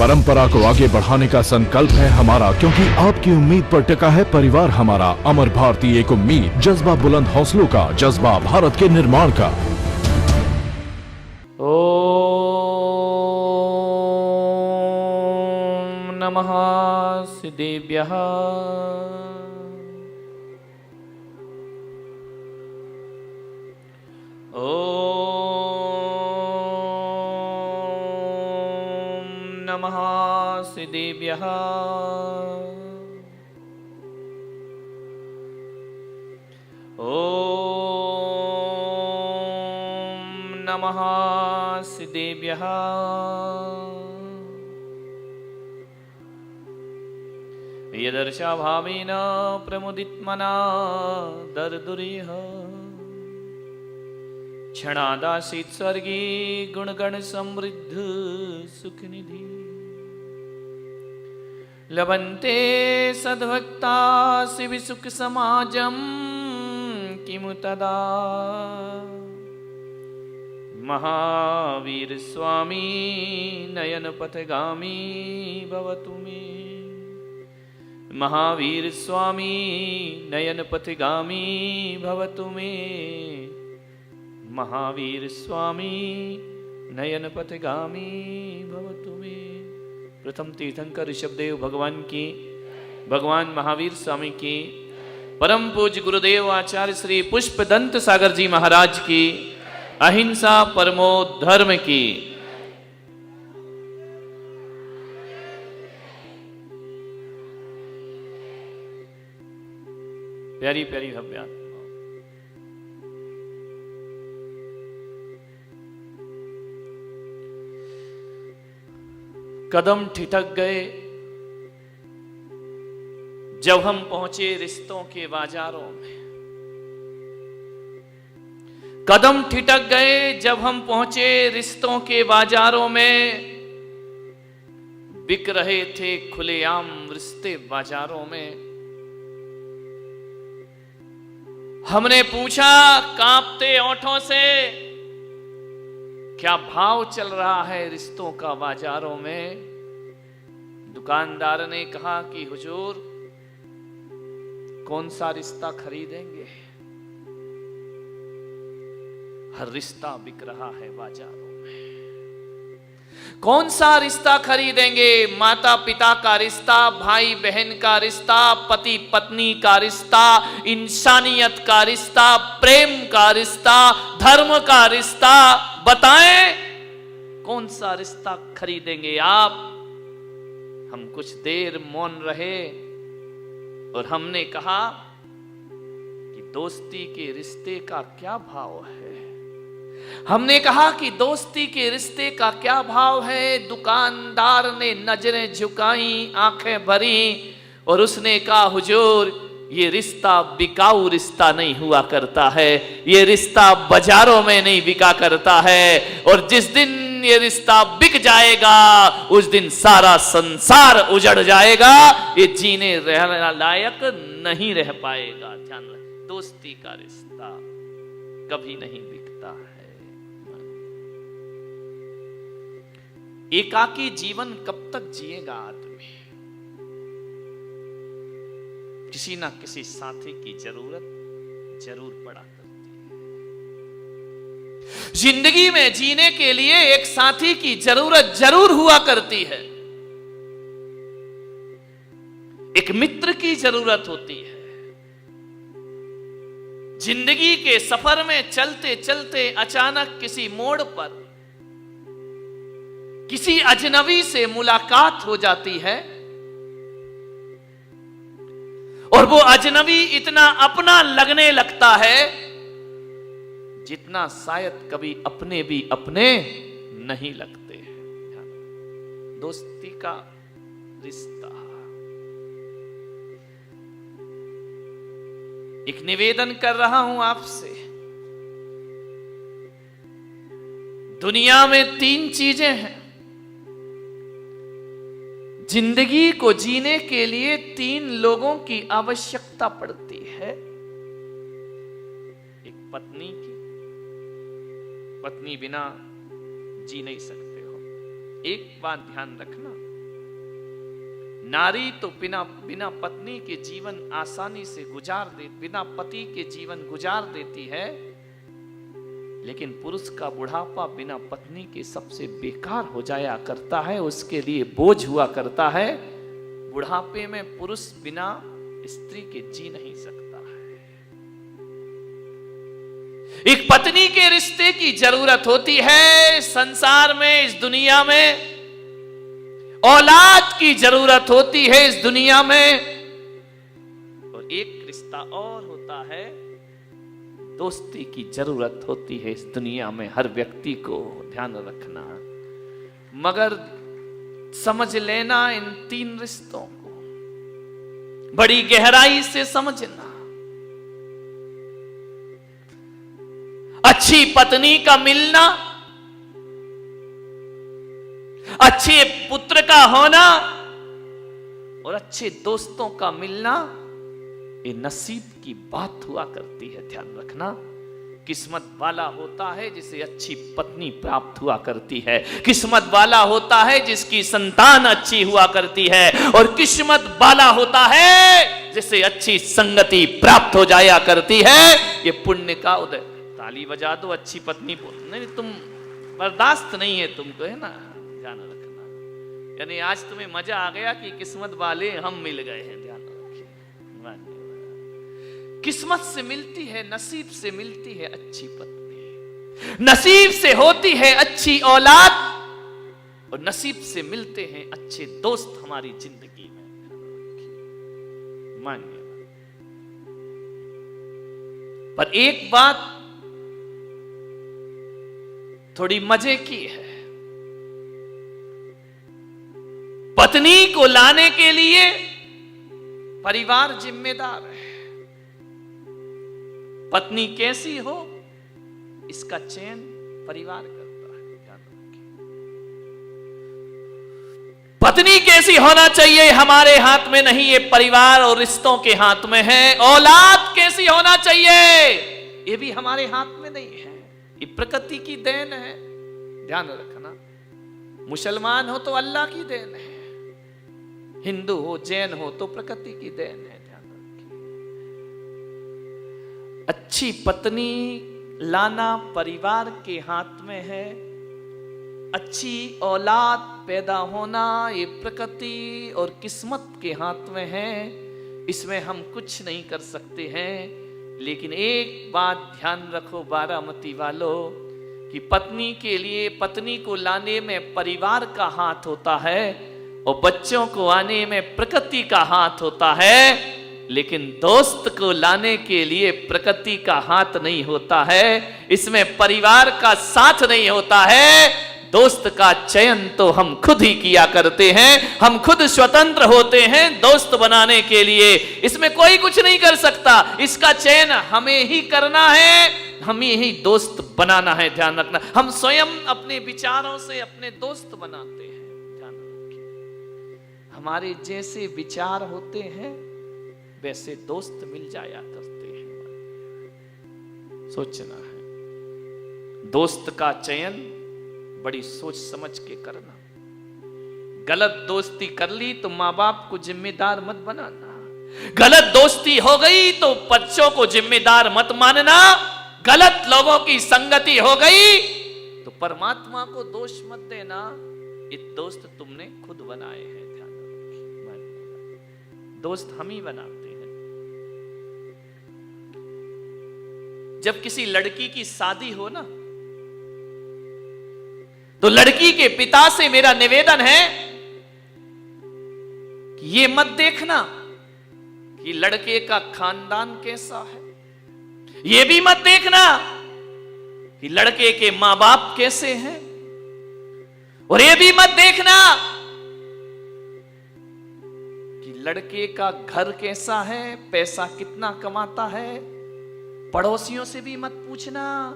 परंपरा को आगे बढ़ाने का संकल्प है हमारा, क्योंकि आपकी उम्मीद पर टिका है परिवार हमारा। अमर भारती एक उम्मीद, जज्बा बुलंद हौसलों का, जज्बा भारत के निर्माण का। ओम नमः सिद्धेभ्यः। ओम नमः सिद्धेभ्यः। ओम नमः सिद्धेभ्यः। यदर्शाभावेन प्रमुदितमना दर्दुरिह क्षणादासीत् स्वर्गे गुणगण समृद्ध सुखनिधि। लभन्ते सद्भक्ता शिवसुख समाजं किमु तदा। महावीर स्वामी नयन पथगामी भवतु मे। महावीर स्वामी नयन पथगामी भवतु मे। महावीर स्वामी नयन पथगामी भवतु मे। प्रथम तीर्थंकर ऋषभदेव भगवान की, भगवान महावीर स्वामी की, परम पूज्य गुरुदेव आचार्य श्री पुष्पदंत सागर जी महाराज की, अहिंसा परमो धर्म की। प्यारी प्यारी भव्या कदम ठिठक गए जब हम पहुंचे रिश्तों के बाजारों में। कदम ठिठक गए जब हम पहुंचे रिश्तों के बाजारों में। बिक रहे थे खुलेआम रिश्ते बाजारों में। हमने पूछा कांपते ओंठों से, क्या भाव चल रहा है रिश्तों का बाजारों में। दुकानदार ने कहा कि हुजूर कौन सा रिश्ता खरीदेंगे, हर रिश्ता बिक रहा है बाजारों में। कौन सा रिश्ता खरीदेंगे, माता पिता का रिश्ता, भाई बहन का रिश्ता, पति पत्नी का रिश्ता, इंसानियत का रिश्ता, प्रेम का रिश्ता, धर्म का रिश्ता। बताएं कौन सा रिश्ता खरीदेंगे आप। हम कुछ देर मौन रहे और हमने कहा कि दोस्ती के रिश्ते का क्या भाव है। हमने कहा कि दोस्ती के रिश्ते का क्या भाव है। दुकानदार ने नजरें झुकाई, आंखें भरी और उसने कहा हुजूर ये रिश्ता बिकाऊ रिश्ता नहीं हुआ करता है, ये रिश्ता बाजारों में नहीं बिका करता है। और जिस दिन ये रिश्ता बिक जाएगा उस दिन सारा संसार उजड़ जाएगा, ये जीने रहने लायक नहीं रह पाएगा। ध्यान रखें, दोस्ती का रिश्ता कभी नहीं बिकता है। एकाकी जीवन कब तक जिएगा आदमी। किसी ना किसी साथी की जरूरत जरूर पड़ा करती है। जिंदगी में जीने के लिए एक साथी की जरूरत जरूर हुआ करती है। एक मित्र की जरूरत होती है। जिंदगी के सफर में चलते चलते अचानक किसी मोड़ पर किसी अजनबी से मुलाकात हो जाती है और वो अजनबी इतना अपना लगने लगता है जितना शायद कभी अपने भी अपने नहीं लगते हैं। दोस्ती का रिश्ता। एक निवेदन कर रहा हूं आपसे। दुनिया में 3 चीजें हैं। जिंदगी को जीने के लिए 3 लोगों की आवश्यकता पड़ती है। एक पत्नी की, पत्नी बिना जी नहीं सकते हो। एक बात ध्यान रखना, नारी तो बिना बिना पत्नी के जीवन आसानी से गुजार दे, बिना पति के जीवन गुजार देती है, लेकिन पुरुष का बुढ़ापा बिना पत्नी के सबसे बेकार हो जाया करता है, उसके लिए बोझ हुआ करता है। बुढ़ापे में पुरुष बिना स्त्री के जी नहीं सकता है। एक पत्नी के रिश्ते की जरूरत होती है संसार में, इस दुनिया में औलाद की जरूरत होती है इस दुनिया में, और एक रिश्ता और होता है, दोस्ती की जरूरत होती है इस दुनिया में हर व्यक्ति को, ध्यान रखना। मगर समझ लेना इन तीन रिश्तों को, बड़ी गहराई से समझना। अच्छी पत्नी का मिलना, अच्छे पुत्र का होना और अच्छे दोस्तों का मिलना, ये नसीब की बात हुआ करती है, ध्यान रखना। किस्मत वाला होता है जिसे अच्छी पत्नी प्राप्त हुआ करती है, किस्मत वाला होता है जिसकी संतान अच्छी हुआ करती है, और किस्मत वाला होता है जिसे अच्छी संगति प्राप्त हो जाया करती है। ये पुण्य का उदय। ताली बजा दो, अच्छी पत्नी बोल। नहीं, तुम बर्दाश्त नहीं है तुमको, है ना, ध्यान रखना। यानी आज तुम्हें मजा आ गया कि किस्मत वाले हम मिल गए हैं, ध्यान रखिए। किस्मत से मिलती है, नसीब से मिलती है अच्छी पत्नी, नसीब से होती है अच्छी औलाद, और नसीब से मिलते हैं अच्छे दोस्त हमारी जिंदगी में, मानिए। पर एक बात थोड़ी मजे की है, पत्नी को लाने के लिए परिवार जिम्मेदार है। पत्नी कैसी हो इसका चयन परिवार करता है, ध्यान रखिए। पत्नी कैसी होना चाहिए हमारे हाथ में नहीं, ये परिवार और रिश्तों के हाथ में है। औलाद कैसी होना चाहिए ये भी हमारे हाथ में नहीं है, ये प्रकृति की देन है, ध्यान रखना। मुसलमान हो तो अल्लाह की देन है, हिंदू हो जैन हो तो प्रकृति की देन है, ध्यान रखिए। अच्छी पत्नी लाना परिवार के हाथ में है, अच्छी औलाद पैदा होना ये प्रकृति और किस्मत के हाथ में है, इसमें हम कुछ नहीं कर सकते हैं। लेकिन एक बात ध्यान रखो बारामती वालों, कि पत्नी के लिए, पत्नी को लाने में परिवार का हाथ होता है और बच्चों को आने में प्रकृति का हाथ होता है, लेकिन दोस्त को लाने के लिए प्रकृति का हाथ नहीं होता है, इसमें परिवार का साथ नहीं होता है। दोस्त का चयन तो हम खुद ही किया करते हैं, हम खुद स्वतंत्र होते हैं दोस्त बनाने के लिए, इसमें कोई कुछ नहीं कर सकता। इसका चयन हमें ही करना है, हमें ही दोस्त बनाना है, ध्यान रखना। हम स्वयं अपने विचारों से अपने दोस्त बनाते हैं, ध्यान रखिए। हमारे जैसे विचार होते हैं वैसे दोस्त मिल जाया करते हैं, सोचना है। दोस्त का चयन बड़ी सोच समझ के करना। गलत दोस्ती कर ली तो माँ बाप को जिम्मेदार मत बनाना, गलत दोस्ती हो गई तो बच्चों को जिम्मेदार मत मानना, गलत लोगों की संगति हो गई तो परमात्मा को दोष मत देना, ये दोस्त तुमने खुद बनाए हैं, ध्यान रखिए। दोस्त हम ही बनाते हैं। जब किसी लड़की की शादी हो ना, तो लड़की के पिता से मेरा निवेदन है कि ये मत देखना कि लड़के का खानदान कैसा है, ये भी मत देखना कि लड़के के मां बाप कैसे हैं, और ये भी मत देखना कि लड़के का घर कैसा है, पैसा कितना कमाता है। पड़ोसियों से भी मत पूछना,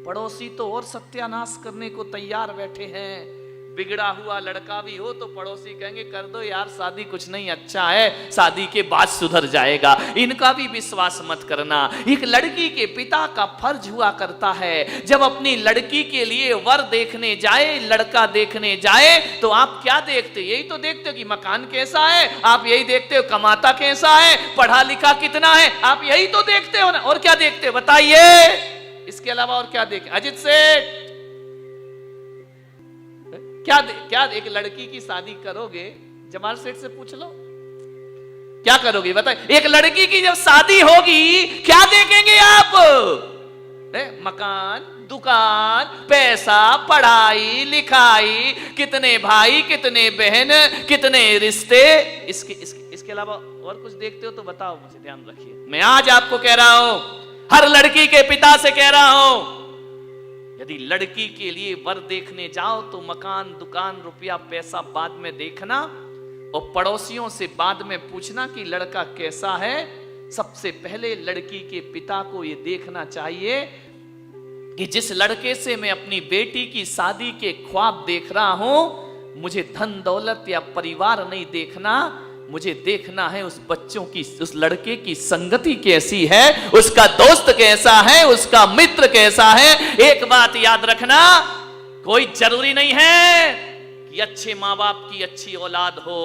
पड़ोसी तो और सत्यानाश करने को तैयार बैठे हैं। बिगड़ा हुआ लड़का भी हो तो पड़ोसी कहेंगे कर दो यार शादी, कुछ नहीं अच्छा है, शादी के बाद सुधर जाएगा। इनका भी विश्वास मत करना। एक लड़की के पिता का फर्ज हुआ करता है जब अपनी लड़की के लिए वर देखने जाए, लड़का देखने जाए, तो आप क्या देखते? यही तो देखते हो कि मकान कैसा है, आप यही देखते हो कमाता कैसा है, पढ़ा लिखा कितना है, आप यही तो देखते हो ना। और क्या देखते हो बताइए? इसके अलावा और क्या देखें? अजित सेठ क्या एक लड़की की शादी करोगे? जमाल सेठ से पूछ लो, क्या करोगे बताइए? एक लड़की की जब शादी होगी क्या देखेंगे आप? मकान, दुकान, पैसा, पढ़ाई लिखाई, कितने भाई, कितने बहन, कितने रिश्ते, इसके अलावा और कुछ देखते हो तो बताओ मुझे, ध्यान रखिए। मैं आज आपको कह रहा हूं, हर लड़की के पिता से कह रहा हूं, यदि लड़की के लिए वर देखने जाओ तो मकान, दुकान, रुपया, पैसा बाद में देखना और पड़ोसियों से बाद में पूछना कि लड़का कैसा है। सबसे पहले लड़की के पिता को यह देखना चाहिए कि जिस लड़के से मैं अपनी बेटी की शादी के ख्वाब देख रहा हूं, मुझे धन दौलत या परिवार नहीं देखना, मुझे देखना है उस बच्चों की, उस लड़के की संगति कैसी है, उसका दोस्त कैसा है, उसका मित्र कैसा है। एक बात याद रखना, कोई जरूरी नहीं है कि अच्छे माँ बाप की अच्छी औलाद हो।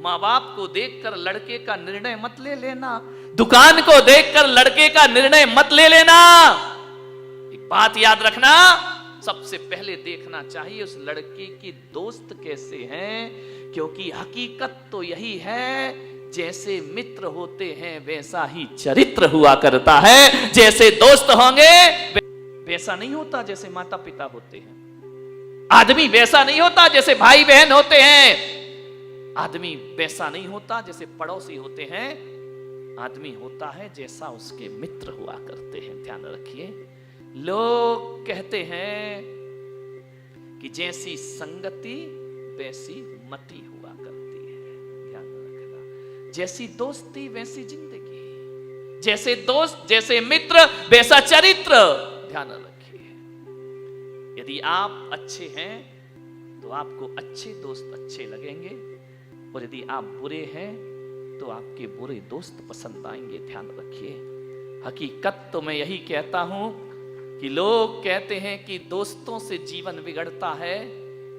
माँ बाप को देखकर लड़के का निर्णय मत ले लेना, दुकान को देखकर लड़के का निर्णय मत ले लेना। एक बात याद रखना, सबसे पहले देखना चाहिए उस लड़के की दोस्त कैसे हैं, क्योंकि हकीकत तो यही है, जैसे मित्र होते हैं वैसा ही चरित्र हुआ करता है। जैसे दोस्त होंगे वैसा नहीं होता जैसे माता पिता होते हैं। आदमी वैसा नहीं होता जैसे भाई बहन होते हैं। आदमी वैसा नहीं होता जैसे पड़ोसी होते हैं। आदमी होता है जैसा उसके मित्र हुआ करते हैं। ध्यान रखिए, लोग कहते हैं कि जैसी संगति वैसी मति हुआ करती है। ध्यान रखना, जैसी दोस्ती वैसी जिंदगी, जैसे दोस्त जैसे मित्र वैसा चरित्र। ध्यान रखिए, यदि आप अच्छे हैं तो आपको अच्छे दोस्त अच्छे लगेंगे, और यदि आप बुरे हैं तो आपके बुरे दोस्त पसंद आएंगे। ध्यान रखिए, हकीकत तो मैं यही कहता हूं कि लोग कहते हैं कि दोस्तों से जीवन बिगड़ता है,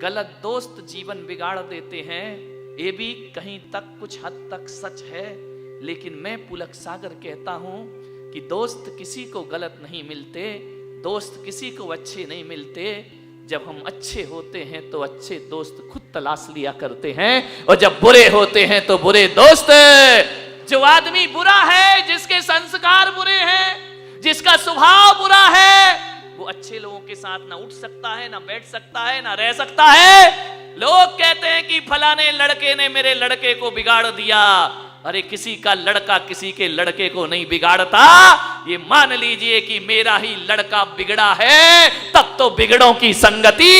गलत दोस्त जीवन बिगाड़ देते हैं। ये भी कहीं तक कुछ हद तक सच है, लेकिन मैं पुलक सागर कहता हूं कि दोस्त किसी को गलत नहीं मिलते, दोस्त किसी को अच्छे नहीं मिलते। जब हम अच्छे होते हैं तो अच्छे दोस्त खुद तलाश लिया करते हैं, और जब बुरे होते हैं तो बुरे दोस्त। जो आदमी बुरा है, जिसके संस्कार बुरे हैं, जिसका स्वभाव बुरा है, वो अच्छे लोगों के साथ ना उठ सकता है, ना बैठ सकता है, ना रह सकता है। लोग कहते हैं कि फलाने लड़के ने मेरे लड़के को बिगाड़ दिया। अरे किसी का लड़का किसी के लड़के को नहीं बिगाड़ता। ये मान लीजिए कि मेरा ही लड़का बिगड़ा है, तब तो बिगड़ों की संगति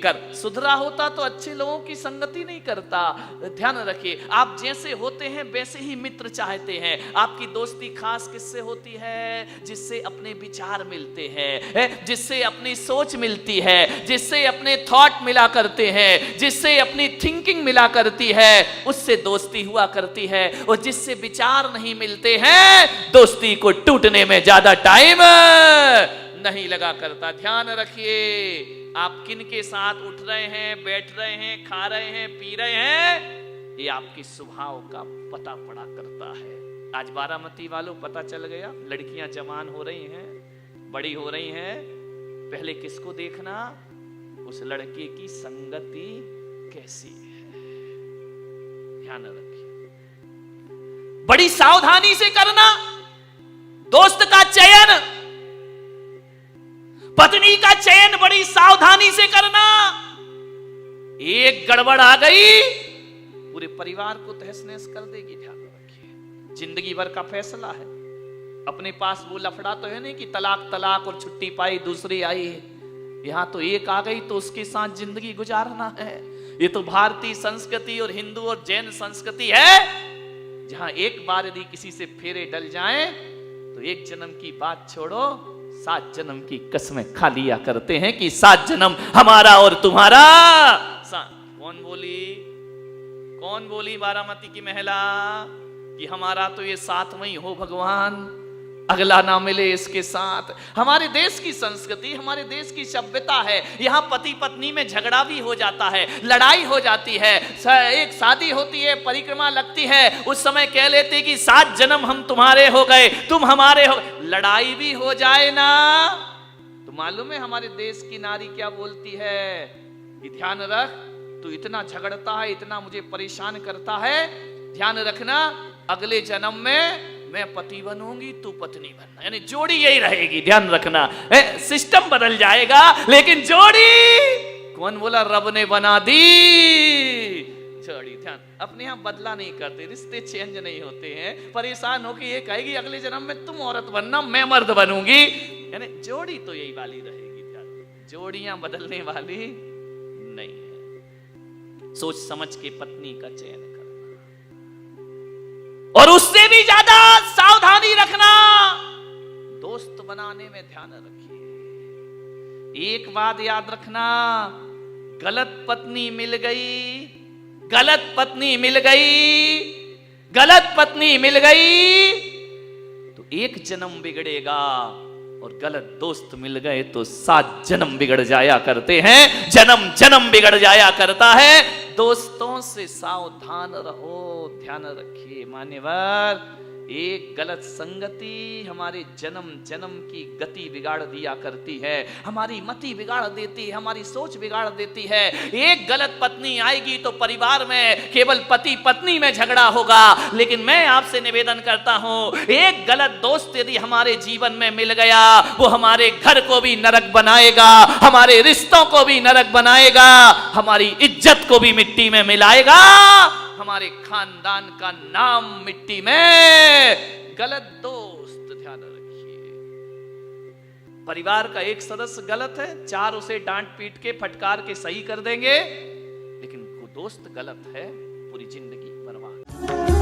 कर। सुधरा होता तो अच्छे लोगों की संगति नहीं करता। ध्यान रखिए, आप जैसे होते हैं वैसे ही मित्र चाहते हैं। आपकी दोस्ती खास किससे होती है? जिससे अपने विचार मिलते हैं, जिससे अपनी सोच मिलती है, जिससे अपने थॉट मिला करते हैं, जिससे अपनी थिंकिंग मिला करती है, उससे दोस्ती हुआ करती है। और जिससे विचार नहीं मिलते हैं, दोस्ती को टूटने में ज्यादा टाइम नहीं लगा करता। ध्यान रखिए, आप किन के साथ उठ रहे हैं, बैठ रहे हैं, खा रहे हैं, पी रहे हैं, ये आपके स्वभाव का पता पड़ा करता है। आज बारामती वालों पता चल गया, लड़कियां जवान हो रही हैं, बड़ी हो रही हैं। पहले किसको देखना? उस लड़के की संगति कैसी है। ध्यान रखिए, बड़ी सावधानी से करना दोस्त का चयन, पत्नी का चयन बड़ी सावधानी से करना। एक गड़बड़ आ गई, पूरे परिवार को तहस नहस कर देगी। ध्यान रखिए, जिंदगी भर का फैसला है। अपने पास वो लफड़ा तो है नहीं कि तलाक तलाक और छुट्टी पाई दूसरी आई है। यहां तो एक आ गई तो उसके साथ जिंदगी गुजारना है। ये तो भारतीय संस्कृति और हिंदू और जैन संस्कृति है, जहां एक बार यदि किसी से फेरे डल जाएं तो एक जन्म की बात छोड़ो, 7 जन्म की कसमें खा लिया करते हैं कि 7 जन्म हमारा और तुम्हारा। कौन बोली बारामती की महिला कि हमारा तो ये 7वां ही हो भगवान, अगला ना मिले इसके साथ। हमारे देश की संस्कृति, हमारे देश की सभ्यता है, यहाँ पति पत्नी में झगड़ा भी हो जाता है, लड़ाई हो जाती है। एक शादी होती है, परिक्रमा लगती है, उस समय कह लेते कि 7 जन्म हम तुम्हारे हो गए, तुम हमारे हो। लड़ाई भी हो जाए ना तो मालूम है हमारे देश की नारी क्या बोलती है कि ध्यान रख, तू इतना झगड़ता है, इतना मुझे परेशान करता है, ध्यान रखना अगले जन्म में मैं पति बनूंगी, तू पत्नी बनना, यानी जोड़ी यही रहेगी, ध्यान रखना। सिस्टम बदल जाएगा लेकिन जोड़ी कौन बोला, रब ने बना दी जोड़ी। ध्यान, अपने यहां बदला नहीं करते, रिश्ते चेंज नहीं होते हैं। परेशान होकर ये कहेगी अगले जन्म में तुम औरत बनना, मैं मर्द बनूंगी, यानी जोड़ी तो यही वाली रहेगी। ध्यान, जोड़ियां बदलने वाली नहीं है। सोच समझ के पत्नी का चयन करना, और उससे भी ज्यादा सावधानी रखना दोस्त बनाने में ध्यान रखिए। एक बात याद रखना, गलत पत्नी मिल गई, गलत पत्नी मिल गई, गलत पत्नी मिल गई तो 1 जन्म बिगड़ेगा, और गलत दोस्त मिल गए तो 7 जन्म बिगड़ जाया करते हैं, जन्म जन्म बिगड़ जाया करता है। दोस्तों से सावधान रहो, ध्यान रखिए मान्यवर। एक गलत संगति हमारे जन्म जन्म की गति बिगाड़ दिया करती है, हमारी मति बिगाड़ देती है, हमारी सोच बिगाड़ देती है। एक गलत पत्नी आएगी तो परिवार में केवल पति पत्नी में झगड़ा होगा, लेकिन मैं आपसे निवेदन करता हूं, एक गलत दोस्त यदि हमारे जीवन में मिल गया, वो हमारे घर को भी नरक बनाएगा, हमारे रिश्तों को भी नरक बनाएगा, हमारी इज्जत को भी मिट्टी में मिलाएगा, हमारे खानदान का नाम मिट्टी में। गलत दोस्त ध्यान रखिए। परिवार का एक सदस्य गलत है, 4 उसे डांट पीट के फटकार के सही कर देंगे, लेकिन वो दोस्त गलत है, पूरी जिंदगी बर्बाद।